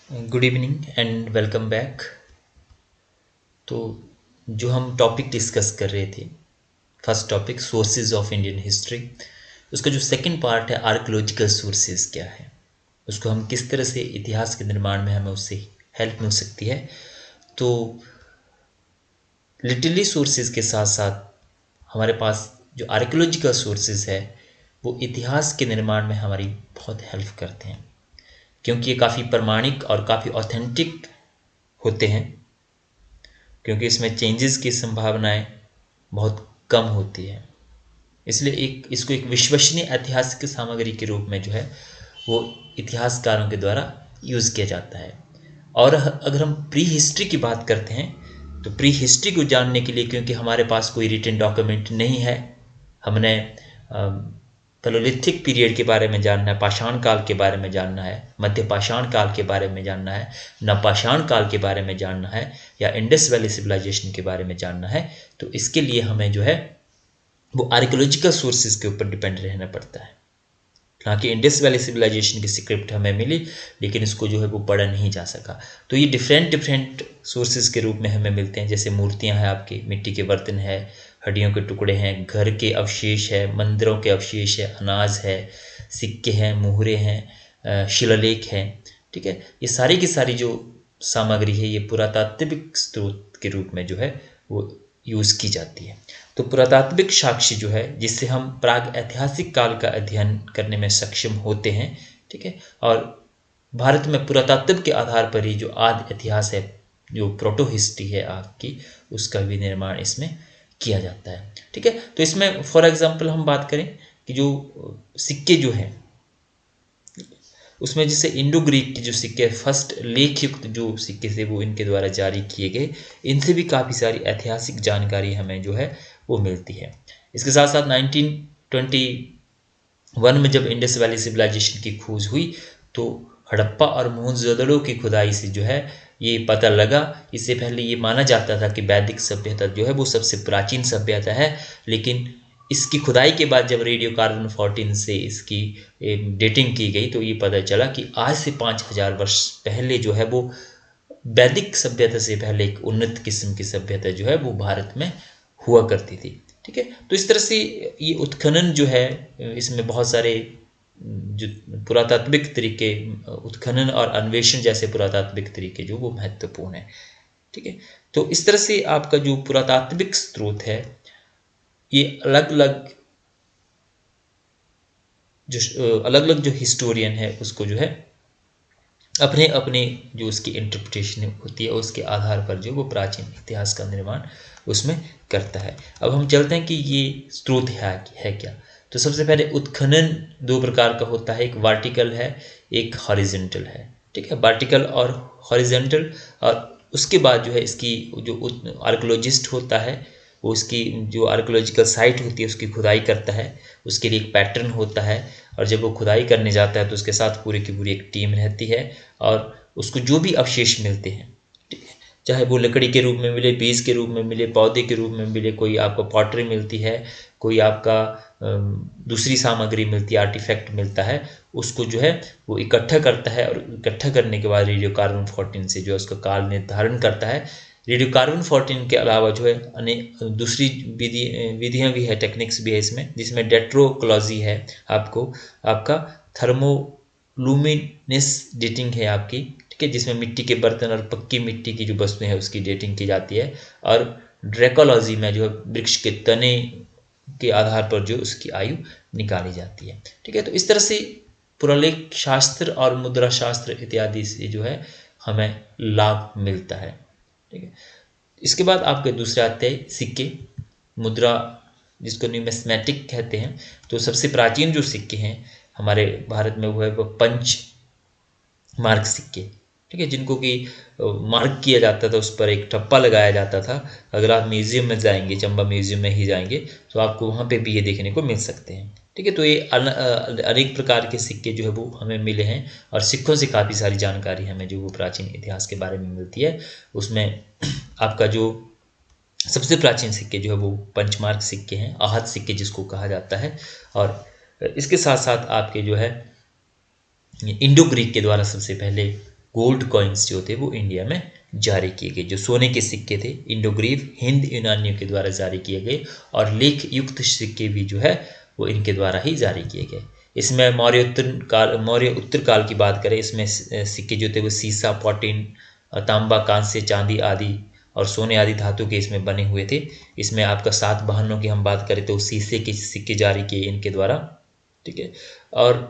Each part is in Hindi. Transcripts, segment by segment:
Good evening and welcome back. तो जो हम टॉपिक डिस्कस कर रहे थे, first topic sources of Indian history, उसका जो सेकंड पार्ट है आर्कियोलॉजिकल सोर्सेज क्या है, उसको हम किस तरह से इतिहास के निर्माण में हमें उससे हेल्प मिल सकती है। तो लिटरली सोर्सेज के साथ साथ हमारे पास जो आर्कियोलॉजिकल सोर्सेज है वो इतिहास के निर्माण में हमारी बहुत हेल्प करते हैं, क्योंकि ये काफ़ी प्रमाणिक और काफ़ी ऑथेंटिक होते हैं, क्योंकि इसमें चेंजेस की संभावनाएं बहुत कम होती है। इसलिए इसको एक विश्वसनीय ऐतिहासिक सामग्री के रूप में जो है वो इतिहासकारों के द्वारा यूज़ किया जाता है। और अगर हम प्री हिस्ट्री की बात करते हैं तो प्री हिस्ट्री को जानने के लिए, क्योंकि हमारे पास कोई रिटन डॉक्यूमेंट नहीं है, हमने पैलोलिथिक पीरियड के बारे में जानना है, पाषाण काल के बारे में जानना है, मध्य पाषाण काल के बारे में जानना है, नवपाषाण काल के बारे में जानना है, या इंडस वैली सिविलाइजेशन के बारे में जानना है, तो इसके लिए हमें जो है वो आर्कियोलॉजिकल सोर्सेज के ऊपर डिपेंड रहना पड़ता है। हालांकि इंडस वैली सिविलाइजेशन की स्क्रिप्ट हमें मिली, लेकिन इसको जो है वो पढ़ा नहीं जा सका। तो ये डिफरेंट डिफरेंट सोर्सेज के रूप में हमें मिलते हैं, जैसे मूर्तियां हैं, आपकी मिट्टी के बर्तन है, हड्डियों के टुकड़े हैं, घर के अवशेष है, मंदिरों के अवशेष है, अनाज है, सिक्के हैं, मुहरे हैं, शिलालेख हैं। ठीक है, ये सारी की सारी जो सामग्री है ये पुरातात्विक स्रोत के रूप में जो है वो यूज़ की जाती है। तो पुरातात्विक साक्ष्य जो है जिससे हम प्राग ऐतिहासिक काल का अध्ययन करने में सक्षम होते हैं। ठीक है, और भारत में पुरातात्व के आधार पर ही जो आदि इतिहास है, जो प्रोटो हिस्ट्री है आपकी, उसका भी निर्माण इसमें किया जाता है। ठीक है, तो इसमें फॉर एग्जांपल हम बात करें कि जो सिक्के जो हैं उसमें जैसे इंडो ग्रीक के जो सिक्के फर्स्ट लेख युक्त जो सिक्के थे वो इनके द्वारा जारी किए गए, इनसे भी काफ़ी सारी ऐतिहासिक जानकारी हमें जो है वो मिलती है। इसके साथ साथ 1921 में जब इंडस वैली सिविलाइजेशन की खोज हुई तो हड़प्पा और मोहनजोदड़ो की खुदाई से जो है ये पता लगा। इससे पहले ये माना जाता था कि वैदिक सभ्यता जो है वो सबसे प्राचीन सभ्यता है, लेकिन इसकी खुदाई के बाद जब रेडियो कार्बन 14 से इसकी डेटिंग की गई तो ये पता चला कि आज से 5000 वर्ष पहले जो है वो वैदिक सभ्यता से पहले एक उन्नत किस्म की सभ्यता जो है वो भारत में हुआ करती थी। ठीक है, तो इस तरह से ये उत्खनन जो है इसमें बहुत सारे जो पुरातात्विक तरीके, उत्खनन और अन्वेषण जैसे पुरातात्विक तरीके जो वो महत्वपूर्ण है। ठीक है, तो इस तरह से आपका जो पुरातात्विक स्रोत है ये अलग अलग जो हिस्टोरियन है उसको जो है अपने अपने जो उसकी इंटरप्रिटेशन होती है उसके आधार पर जो वो प्राचीन इतिहास का निर्माण उसमें करता है। अब हम चलते हैं कि ये स्रोत है क्या। तो सबसे पहले उत्खनन दो प्रकार का होता है, एक वर्टिकल है, एक हॉरिजेंटल है। ठीक है, वर्टिकल और हॉरिजेंटल। और उसके बाद जो है इसकी जो आर्कियोलॉजिस्ट होता है वो उसकी जो आर्कियोलॉजिकल साइट होती है उसकी खुदाई करता है, उसके लिए एक पैटर्न होता है, और जब वो खुदाई करने जाता है तो उसके साथ पूरी की पूरी एक टीम रहती है, और उसको जो भी अवशेष मिलते हैं, ठीक है, चाहे वो लकड़ी के रूप में मिले, बीज के रूप में मिले, पौधे के रूप में मिले, कोई आपको पॉटरी मिलती है, कोई आपका दूसरी सामग्री मिलती है, आर्टिफैक्ट मिलता है, उसको जो है वो इकट्ठा करता है, और इकट्ठा करने के बाद रेडियो कार्बन 14 से जो है उसका काल निर्धारण करता है। रेडियो कार्बन 14 के अलावा जो है अनेक दूसरी विधियाँ भी है, टेक्निक्स भी है इसमें, जिसमें डेट्रोकोलॉजी है, आपका थर्मोलुमिनेस डेटिंग है आपकी। ठीक है, जिसमें मिट्टी के बर्तन और पक्की मिट्टी की जो वस्तुएं हैं उसकी डेटिंग की जाती है, और ड्रेकोलॉजी में जो है वृक्ष के तने के आधार पर जो उसकी आयु निकाली जाती है। ठीक है, तो इस तरह से पुरालेख शास्त्र और मुद्रा शास्त्र इत्यादि से जो है हमें लाभ मिलता है। ठीक है, इसके बाद आपके दूसरे आते हैं सिक्के, मुद्रा, जिसको न्यूमिस्मेटिक कहते हैं। तो सबसे प्राचीन जो सिक्के हैं हमारे भारत में वो है वो पंच मार्क सिक्के। ठीक है, जिनको कि मार्क किया जाता था, उस पर एक ठप्पा लगाया जाता था। अगर आप म्यूजियम में जाएंगे, चंबा म्यूजियम में ही जाएंगे, तो आपको वहाँ पे भी ये देखने को मिल सकते हैं। ठीक है, तो ये अनेक प्रकार के सिक्के जो है वो हमें मिले हैं, और सिक्कों से काफ़ी सारी जानकारी हमें जो वो प्राचीन इतिहास के बारे में मिलती है। उसमें आपका जो सबसे प्राचीन सिक्के जो है वो पंचमार्क सिक्के हैं, आहत सिक्के जिसको कहा जाता है। और इसके साथ साथ आपके जो है इंडो ग्रीक के द्वारा सबसे पहले गोल्ड कॉइन्स जो थे वो इंडिया में जारी किए गए। जो सोने के सिक्के थे इंडोग्रीव हिंद यूनानियों के द्वारा जारी किए गए, और लेख युक्त सिक्के भी जो है वो इनके द्वारा ही जारी किए गए। इसमें मौर्य उत्तर काल की बात करें, इसमें सिक्के जो थे वो सीसा, पॉटिन, तांबा, कांस्य, चांदी आदि और सोने आदि धातु के इसमें बने हुए थे। इसमें आपका सातवाहनों की हम बात करें तो शीशे के सिक्के जारी किए इनके द्वारा, ठीक है। और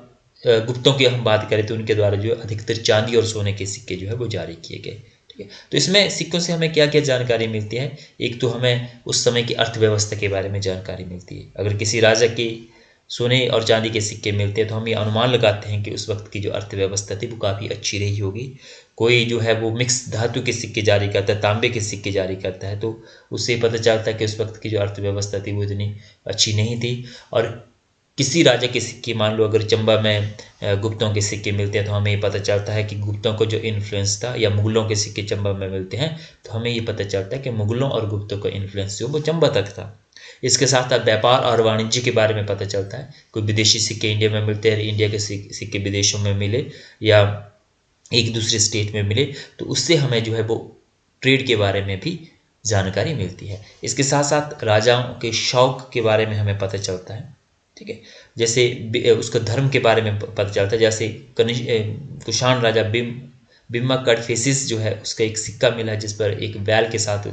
गुप्तों की हम बात करें तो उनके द्वारा जो अधिकतर चांदी और सोने के सिक्के जो है वो जारी किए गए, ठीक है। तो इसमें सिक्कों से हमें क्या क्या जानकारी मिलती है? एक तो हमें उस समय की अर्थव्यवस्था के बारे में जानकारी मिलती है। अगर किसी राजा के सोने और चांदी के सिक्के मिलते हैं तो हम ये अनुमान लगाते हैं कि उस वक्त की जो अर्थव्यवस्था थी वो काफ़ी अच्छी रही होगी। कोई जो है वो मिक्स धातु के सिक्के जारी करता है, तांबे के सिक्के जारी करता है, तो उससे पता चलता है कि उस वक्त की जो अर्थव्यवस्था थी वो इतनी अच्छी नहीं थी। और किसी राजा के सिक्के, मान लो अगर चंबा में गुप्तों के सिक्के मिलते हैं तो हमें ये पता चलता है कि गुप्तों को जो इन्फ्लुएंस था, या मुगलों के सिक्के चंबा में मिलते हैं तो हमें ये पता चलता है कि मुगलों और गुप्तों का इन्फ्लुएंस जो वो चंबा तक था। इसके साथ साथ व्यापार और वाणिज्य के बारे में पता चलता है। कोई विदेशी सिक्के इंडिया में मिलते हैं, इंडिया के सिक्के विदेशों में मिले या एक दूसरे स्टेट में मिले, तो उससे हमें जो है वो ट्रेड के बारे में भी जानकारी मिलती है। इसके साथ साथ राजाओं के शौक के बारे में हमें पता चलता है, ठीक है। जैसे उसका धर्म के बारे में पता चलता है। जैसे कुषाण राजा बिम्मा कडफेसिस जो है उसका एक सिक्का मिला है जिस पर एक बैल के साथ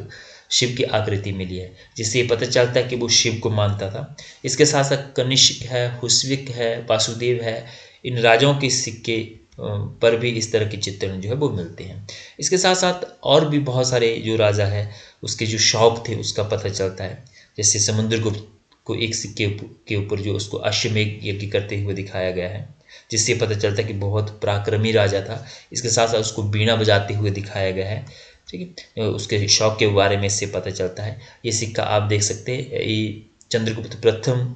शिव की आकृति मिली है, जिससे ये पता चलता है कि वो शिव को मानता था। इसके साथ साथ कनिष्क है, हुस्विक है, वासुदेव है, इन राजाओं के सिक्के पर भी इस तरह के चित्रण जो है वो मिलते हैं। इसके साथ साथ और भी बहुत सारे जो राजा है उसके जो शौक थे उसका पता चलता है। जैसे समुद्रगुप्त को एक सिक्के के ऊपर जो उसको अश्वमेघ यज्ञ करते हुए दिखाया गया है, जिससे पता चलता है कि बहुत पराक्रमी राजा था। इसके साथ साथ उसको बीणा बजाते हुए दिखाया गया है, ठीक है। उसके शौक के बारे में इससे पता चलता है। ये सिक्का आप देख सकते हैं, ये चंद्रगुप्त प्रथम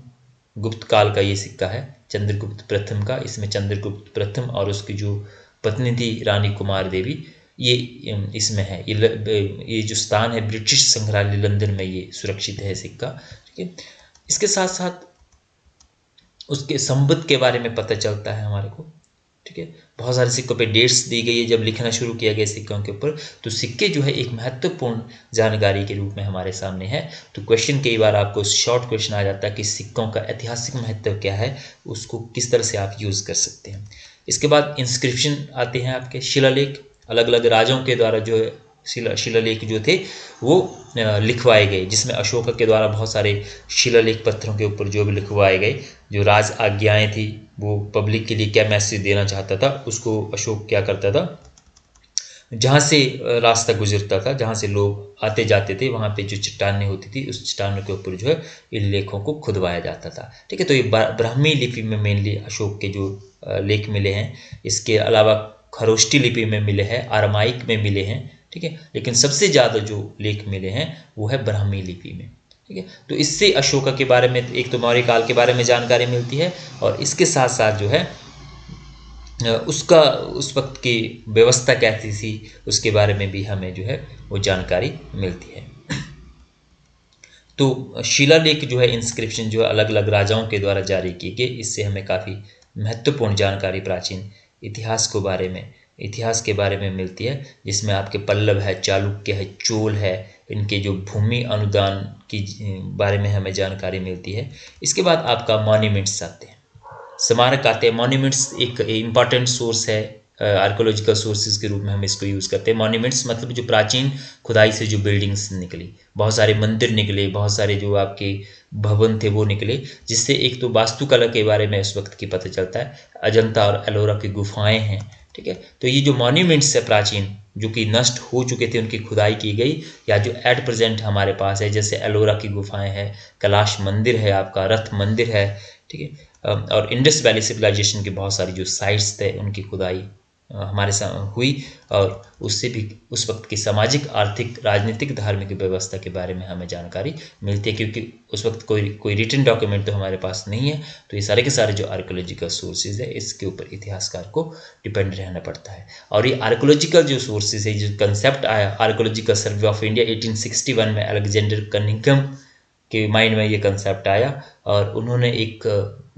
गुप्त काल का ये सिक्का है, चंद्रगुप्त प्रथम का। इसमें चंद्रगुप्त प्रथम और उसकी जो पत्नी थी रानी कुमार देवी, ये इसमें है। ये जो स्थान है ब्रिटिश संग्रहालय लंदन में ये सुरक्षित है सिक्का, ठीक है। इसके साथ साथ उसके संबंध के बारे में पता चलता है हमारे को, ठीक है। बहुत सारे सिक्कों पे डेट्स दी गई है जब लिखना शुरू किया गया सिक्कों के ऊपर, तो सिक्के जो है एक महत्वपूर्ण जानकारी के रूप में हमारे सामने है। तो क्वेश्चन कई बार आपको शॉर्ट क्वेश्चन आ जाता है कि सिक्कों का ऐतिहासिक महत्व क्या है, उसको किस तरह से आप यूज़ कर सकते हैं। इसके बाद इंस्क्रिप्शन आते हैं आपके, शिलालेख। अलग अलग राजाओं के द्वारा जो है शिलालेख जो थे वो लिखवाए गए, जिसमें अशोक के द्वारा बहुत सारे शिलालेख पत्थरों के ऊपर जो भी लिखवाए गए, जो राज आज्ञाएं थी, वो पब्लिक के लिए क्या मैसेज देना चाहता था, उसको अशोक क्या करता था, जहाँ से रास्ता गुजरता था, जहाँ से लोग आते जाते थे, वहाँ पे जो चट्टानें होती थी उस चट्टानों के ऊपर जो है इन लेखों को खुदवाया जाता था, ठीक है। तो ये ब्राह्मी लिपि में मेनली अशोक के जो लेख मिले हैं। इसके अलावा खरोष्टी लिपि में मिले हैं, अरामाइक में मिले हैं, ठीक है। लेकिन सबसे ज़्यादा जो लेख मिले हैं वो है ब्राह्मी लिपि में, ठीक है। तो इससे अशोका के बारे में, एक तो मौर्य काल के बारे में जानकारी मिलती है, और इसके साथ साथ जो है उसका उस वक्त की व्यवस्था कैसी थी उसके बारे में भी हमें जो है वो जानकारी मिलती है। तो शिलालेख जो है, इंस्क्रिप्शन जो है अलग अलग राजाओं के द्वारा जारी किए गए, इससे हमें काफ़ी महत्वपूर्ण जानकारी प्राचीन इतिहास के बारे में मिलती है, जिसमें आपके पल्लव है, चालुक्य है, चोल है, इनके जो भूमि अनुदान की बारे में हमें जानकारी मिलती है। इसके बाद आपका मॉन्यूमेंट्स आते हैं, स्मारक आते हैं। मॉन्यूमेंट्स एक इम्पॉर्टेंट सोर्स है, आर्कोलॉजिकल सोर्सेज के रूप में हम इसको यूज़ करते हैं। मॉन्यूमेंट्स मतलब जो प्राचीन खुदाई से जो बिल्डिंग्स निकली, बहुत सारे मंदिर निकले, बहुत सारे जो आपके भवन थे वो निकले, जिससे एक तो वास्तुकला के बारे में उस वक्त की पता चलता है। अजंता और एलोरा की गुफाएं हैं, ठीक है। तो ये जो मॉन्यूमेंट्स है प्राचीन, जो कि नष्ट हो चुके थे, उनकी खुदाई की गई, या जो एट प्रेजेंट हमारे पास है, जैसे एलोरा की गुफाएं हैं, कैलाश मंदिर है, आपका रथ मंदिर है, ठीक है। और इंडस वैली सिविलाइजेशन के बहुत सारी जो साइट्स थे उनकी खुदाई हमारे साथ हुई, और उससे भी उस वक्त की सामाजिक, आर्थिक, राजनीतिक, धार्मिक व्यवस्था के बारे में हमें जानकारी मिलती है, क्योंकि उस वक्त कोई रिटन डॉक्यूमेंट तो हमारे पास नहीं है। तो ये सारे के सारे जो आर्कोलॉजिकल सोर्सेज है, इसके ऊपर इतिहासकार को डिपेंड रहना पड़ता है। और ये आर्कोलॉजिकल जो सोर्सेज है, जो कंसेप्ट आया आर्कोलॉजिकल सर्वे ऑफ इंडिया 1861 में, अलेक्जेंडर कनिंघम के माइंड में ये कंसेप्ट आया, और उन्होंने एक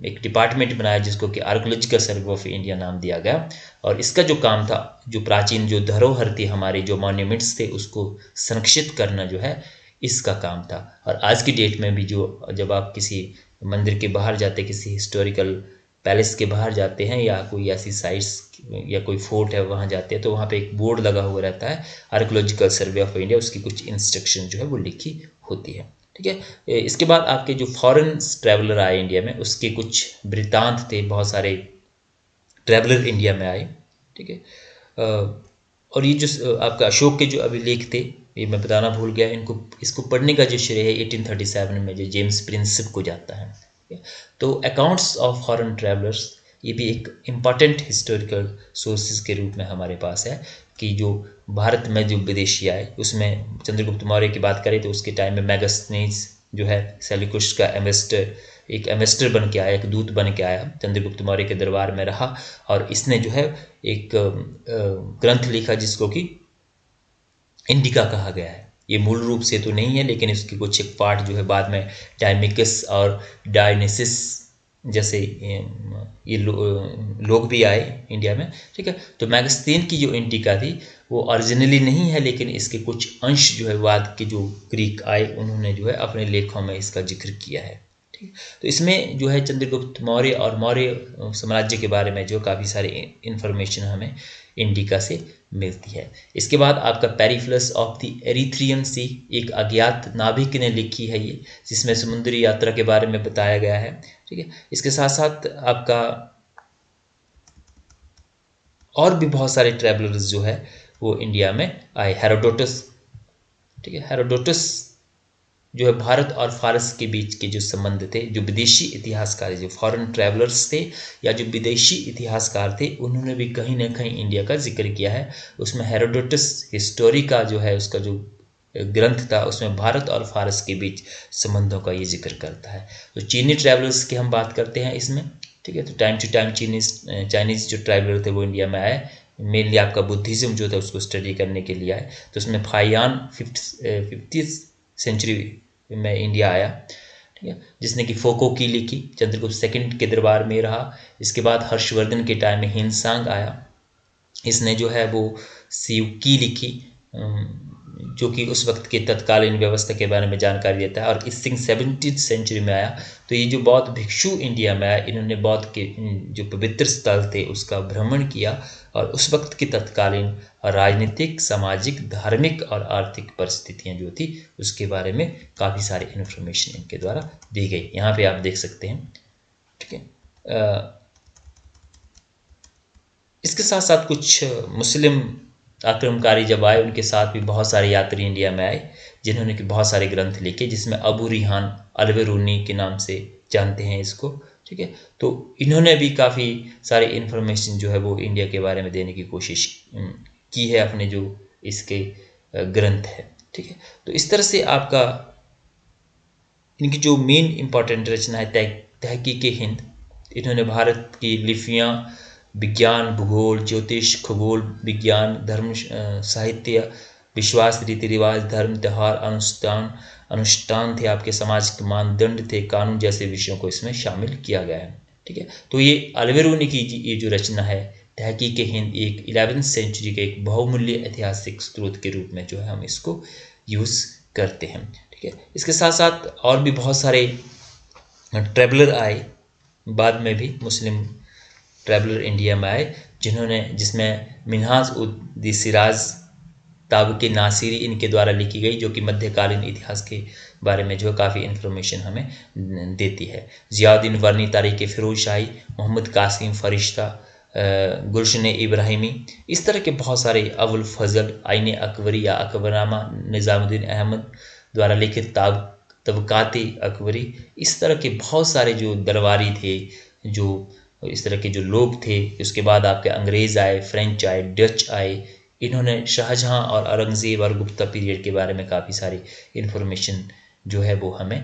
एक डिपार्टमेंट बनाया जिसको कि आर्कोलॉजिकल सर्वे ऑफ इंडिया नाम दिया गया। और इसका जो काम था, जो प्राचीन जो धरोहर थी हमारे, जो मॉन्यूमेंट्स थे, उसको संरक्षित करना जो है इसका काम था। और आज की डेट में भी जो जब आप किसी मंदिर के बाहर जाते, किसी हिस्टोरिकल पैलेस के बाहर जाते हैं या कोई ऐसी साइट्स या कोई फोर्ट है वहाँ जाते हैं, तो वहाँ पे एक बोर्ड लगा हुआ रहता है आर्कोलॉजिकल सर्वे ऑफ इंडिया, उसकी कुछ इंस्ट्रक्शन जो है वो लिखी होती है। ठीक है। इसके बाद आपके जो फॉरेन ट्रैवलर आए इंडिया में, उसके कुछ वृत्तांत थे, बहुत सारे ट्रैवलर इंडिया में आए। ठीक है। और ये जो आपका अशोक के जो अभिलेख थे, ये मैं बताना भूल गया, इसको पढ़ने का जो श्रेय है 1837 में जो जेम्स प्रिंसेप को जाता है। तो अकाउंट्स ऑफ फॉरेन ट्रैवलर्स, ये भी एक इम्पॉर्टेंट हिस्टोरिकल सोर्सेज के रूप में हमारे पास है कि जो भारत में जो विदेशी आए, उसमें चंद्रगुप्त मौर्य की बात करें तो उसके टाइम में मैगस्थनीज जो है सेल्यूकस का एक एम्बेसडर बन के आया, एक दूत बन के आया, चंद्रगुप्त मौर्य के दरबार में रहा, और इसने जो है एक ग्रंथ लिखा जिसको कि इंडिका कहा गया है। ये मूल रूप से तो नहीं है, लेकिन इसकी कुछ एक पार्ट जो है बाद में डायमिकस और डायनेसिस जैसे ये लोग भी आए इंडिया में। ठीक है। तो मैगस्थीन की जो इंडिका थी वो ओरिजिनली नहीं है, लेकिन इसके कुछ अंश जो है बाद के जो ग्रीक आए उन्होंने जो है अपने लेखों में इसका जिक्र किया है। ठीक। तो इसमें जो है चंद्रगुप्त मौर्य और मौर्य साम्राज्य के बारे में जो काफ़ी सारी इन्फॉर्मेशन हमें इंडिका से मिलती है। इसके बाद आपका पेरिप्लस ऑफ द एरिथ्रियन सी, एक अज्ञात नाविक ने लिखी है ये, जिसमें समुद्री यात्रा के बारे में बताया गया है। ठीक है। इसके साथ साथ आपका और भी बहुत सारे ट्रैवलर्स जो है वो इंडिया में आए। हेरोडोटस, ठीक है, हेरोडोटस जो है भारत और फारस के बीच के जो संबंध थे, जो विदेशी इतिहासकार, जो फॉरेन ट्रैवलर्स थे या जो विदेशी इतिहासकार थे, उन्होंने भी कहीं ना कहीं इंडिया का जिक्र किया है। उसमें हेरोडोटस हिस्टोरी का जो है उसका जो ग्रंथ था, उसमें भारत और फारस के बीच संबंधों का ये जिक्र करता है। तो चीनी ट्रैवलर्स की हम बात करते हैं इसमें। ठीक है। तो टाइम टू टाइम चाइनीज़ जो ट्रैवलर थे वो इंडिया में आए, मेनली आपका बुद्धिज़्म जो था उसको स्टडी करने के लिए आए। तो उसमें फाइयान 50th सेंचुरी में इंडिया आया। ठीक है। जिसने कि फोको की लिखी, चंद्रगुप्त सेकंड के दरबार में रहा। इसके बाद हर्षवर्धन के टाइम में हिंसांग आया, इसने जो है वो शिव की लिखी, जो कि उस वक्त के तत्कालीन व्यवस्था के बारे में जानकारी देता है। और इस 17th सेंचुरी में आया। तो ये जो बौद्ध भिक्षु इंडिया में आया, इन्होंने बौद्ध के जो पवित्र स्थल थे उसका भ्रमण किया और उस वक्त की तत्कालीन राजनीतिक, सामाजिक, धार्मिक और आर्थिक परिस्थितियां जो थी उसके बारे में काफ़ी सारी इन्फॉर्मेशन इनके द्वारा दी गई। यहाँ पे आप देख सकते हैं। ठीक है। इसके साथ साथ कुछ मुस्लिम आक्रमणकारी जब आए, उनके साथ भी बहुत सारे यात्री इंडिया में आए जिन्होंने कि बहुत सारे ग्रंथ लिखे, जिसमें अबू रिहान अलवेरूनी के नाम से जानते हैं इसको। ठीक है। तो इन्होंने भी काफ़ी सारे इन्फॉर्मेशन जो है वो इंडिया के बारे में देने की कोशिश की है अपने जो इसके ग्रंथ है। ठीक है। तो इस तरह से आपका इनकी जो मेन इम्पॉर्टेंट रचना है तहकीक हिंद, इन्होंने भारत की लिपियाँ, विज्ञान, भूगोल, ज्योतिष, खगोल विज्ञान, धर्म, साहित्य, विश्वास, रीति रिवाज, धर्म, त्यौहार, अनुष्ठान थे, आपके समाज के मानदंड थे, कानून जैसे विषयों को इसमें शामिल किया गया है। ठीक है। तो ये अलवेरूनी की ये जो रचना है तहकीक हिंद, एक 11वीं सेंचुरी के एक बहुमूल्य ऐतिहासिक स्रोत के रूप में जो है हम इसको यूज़ करते हैं। ठीक है। इसके साथ साथ और भी बहुत सारे ट्रैवलर आए बाद में भी, मुस्लिम ट्रैवलर इंडिया में आए, जिसमें मिन्हाज उद सिराज, ताबके नासिरी इनके द्वारा लिखी गई, जो कि मध्यकालीन इतिहास के बारे में जो काफ़ी इन्फॉर्मेशन हमें देती है। ज़ियाउद्दीन वर्नी, तारीख़ फ़िरोज़ शाही, मोहम्मद कासिम फरिश्ता, गुलशन इब्राहिमी, इस तरह के बहुत सारे, अबुल फजल, आईन अकबरी या अकबरनामा, निज़ामुद्दीन अहमद द्वारा लिखित तबकात अकबरी, इस तरह के बहुत सारे जो दरबारी थे, जो इस तरह के जो लोग थे। उसके बाद आपके अंग्रेज़ आए, फ्रेंच आए, डच आए, इन्होंने शाहजहां और औरंगज़ेब और गुप्ता पीरियड के बारे में काफ़ी सारी इन्फॉर्मेशन जो है वो हमें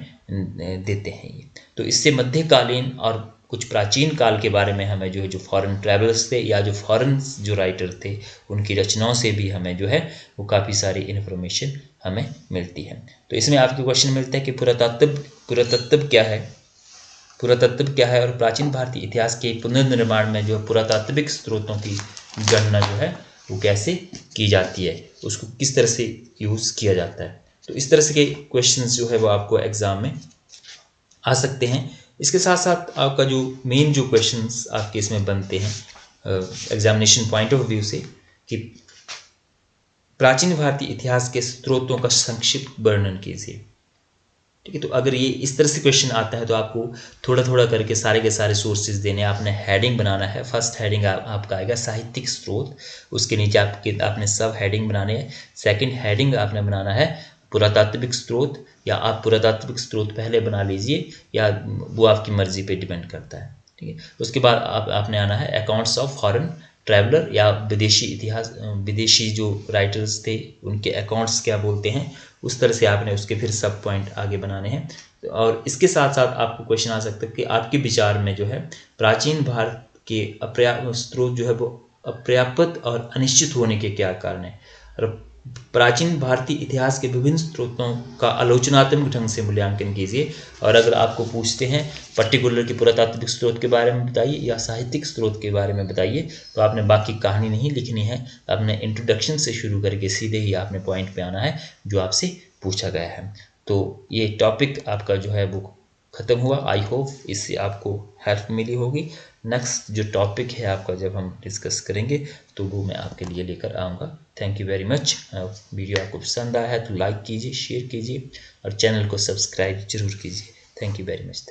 देते हैं ये। तो इससे मध्यकालीन और कुछ प्राचीन काल के बारे में हमें जो है जो फॉरेन ट्रैवलर्स थे या जो फॉरेन जो राइटर थे उनकी रचनाओं से भी हमें जो है वो काफ़ी सारी इन्फॉर्मेशन हमें मिलती है। तो इसमें आपके क्वेश्चन मिलता है कि पुरातत्व क्या है। पुरातत्व क्या है और प्राचीन भारतीय इतिहास के पुनर्निर्माण में जो पुरातात्विक स्रोतों की गणना जो है वो कैसे की जाती है, उसको किस तरह से यूज़ किया जाता है। तो इस तरह से के क्वेश्चंस जो है वो आपको एग्ज़ाम में आ सकते हैं। इसके साथ साथ आपका जो मेन जो क्वेश्चंस आपके इसमें बनते हैं एग्जामिनेशन पॉइंट ऑफ व्यू से कि प्राचीन भारतीय इतिहास के स्रोतों का संक्षिप्त वर्णन कीजिए। ठीक है, तो अगर ये इस तरह से क्वेश्चन आता है तो आपको थोड़ा थोड़ा करके सारे के सारे सोर्सेज देने हैं। आपने हेडिंग बनाना है। फर्स्ट हेडिंग आपका आएगा साहित्यिक स्रोत, उसके नीचे आपने सब हेडिंग बनाने हैं। सेकंड हेडिंग आपने बनाना है पुरातात्विक स्रोत, या आप पुरातात्विक स्रोत पहले बना लीजिए या वो आपकी मर्जी पे डिपेंड करता है। ठीक है, उसके बाद आपने आना है अकाउंट्स ऑफ फॉरेन ट्रैवलर या विदेशी इतिहास, विदेशी जो राइटर्स थे उनके अकाउंट्स क्या बोलते हैं, उस तरह से आपने उसके फिर सब पॉइंट आगे बनाने हैं। और इसके साथ साथ आपको क्वेश्चन आ सकता है कि आपके विचार में जो है प्राचीन भारत के स्रोत जो है वो अपर्याप्त और अनिश्चित होने के क्या कारण है, और प्राचीन भारतीय इतिहास के विभिन्न स्रोतों का आलोचनात्मक ढंग से मूल्यांकन कीजिए। और अगर आपको पूछते हैं पर्टिकुलर कि पुरातात्विक स्रोत के बारे में बताइए या साहित्यिक स्रोत के बारे में बताइए, तो आपने बाकी कहानी नहीं लिखनी है, आपने इंट्रोडक्शन से शुरू करके सीधे ही आपने पॉइंट पे आना है जो आपसे पूछा गया है। तो ये टॉपिक आपका जो है वो ख़त्म हुआ। आई होप इससे आपको हेल्प मिली होगी। नेक्स्ट जो टॉपिक है आपका जब हम डिस्कस करेंगे तो वो मैं आपके लिए लेकर आऊँगा। Thank you very much. Video आपको पसंद आया है तो लाइक कीजिए, शेयर कीजिए और चैनल को सब्सक्राइब जरूर कीजिए। Thank you very much.